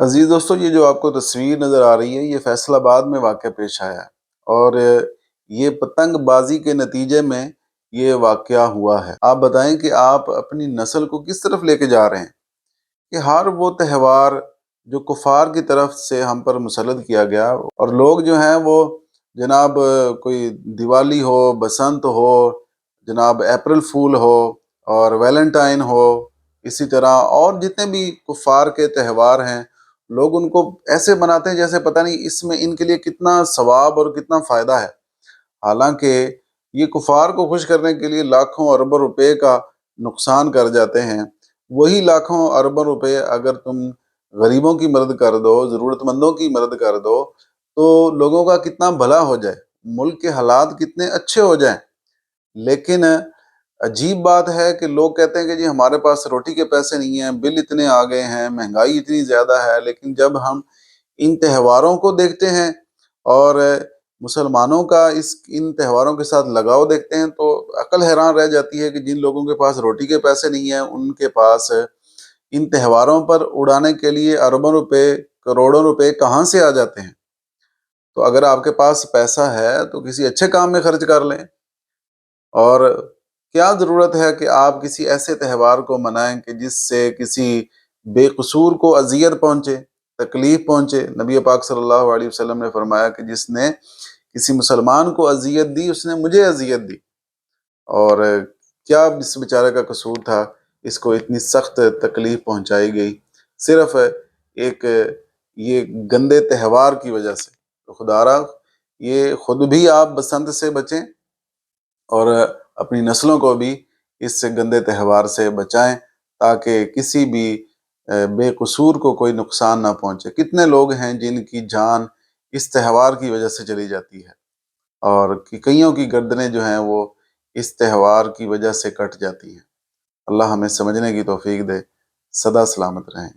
عزیز دوستو، یہ جو آپ کو تصویر نظر آ رہی ہے یہ فیصل آباد میں واقع پیش آیا ہے، اور یہ پتنگ بازی کے نتیجے میں یہ واقعہ ہوا ہے۔ آپ بتائیں کہ آپ اپنی نسل کو کس طرف لے کے جا رہے ہیں کہ ہر وہ تہوار جو کفار کی طرف سے ہم پر مسلط کیا گیا، اور لوگ جو ہیں وہ جناب کوئی دیوالی ہو، بسنت ہو، جناب اپریل فول ہو اور ویلنٹائن ہو، اسی طرح اور جتنے بھی کفار کے تہوار ہیں، لوگ ان کو ایسے مناتے ہیں جیسے پتہ نہیں اس میں ان کے لیے کتنا ثواب اور کتنا فائدہ ہے۔ حالانکہ یہ کفار کو خوش کرنے کے لیے لاکھوں اربوں روپے کا نقصان کر جاتے ہیں۔ وہی لاکھوں اربوں روپے اگر تم غریبوں کی مدد کر دو، ضرورت مندوں کی مدد کر دو، تو لوگوں کا کتنا بھلا ہو جائے، ملک کے حالات کتنے اچھے ہو جائیں۔ لیکن عجیب بات ہے کہ لوگ کہتے ہیں کہ جی ہمارے پاس روٹی کے پیسے نہیں ہیں، بل اتنے آ گئے ہیں، مہنگائی اتنی زیادہ ہے، لیکن جب ہم ان تہواروں کو دیکھتے ہیں اور مسلمانوں کا ان تہواروں کے ساتھ لگاؤ دیکھتے ہیں تو عقل حیران رہ جاتی ہے کہ جن لوگوں کے پاس روٹی کے پیسے نہیں ہیں، ان کے پاس ان تہواروں پر اڑانے کے لیے اربوں روپے، کروڑوں روپے کہاں سے آ جاتے ہیں۔ تو اگر آپ کے پاس پیسہ ہے تو کسی اچھے کام میں خرچ کر لیں، اور کیا ضرورت ہے کہ آپ کسی ایسے تہوار کو منائیں کہ جس سے کسی بے قصور کو اذیت پہنچے، تکلیف پہنچے۔ نبی پاک صلی اللہ علیہ وسلم نے فرمایا کہ جس نے کسی مسلمان کو اذیت دی اس نے مجھے اذیت دی، اور کیا اس بیچارے کا قصور تھا، اس کو اتنی سخت تکلیف پہنچائی گئی صرف ایک یہ گندے تہوار کی وجہ سے۔ تو خدا را یہ خود بھی آپ بسنت سے بچیں اور اپنی نسلوں کو بھی اس گندے تہوار سے بچائیں، تاکہ کسی بھی بے قصور کو کوئی نقصان نہ پہنچے۔ کتنے لوگ ہیں جن کی جان اس تہوار کی وجہ سے چلی جاتی ہے، اور کئیوں کی گردنیں جو ہیں وہ اس تہوار کی وجہ سے کٹ جاتی ہیں۔ اللہ ہمیں سمجھنے کی توفیق دے۔ سدا سلامت رہیں۔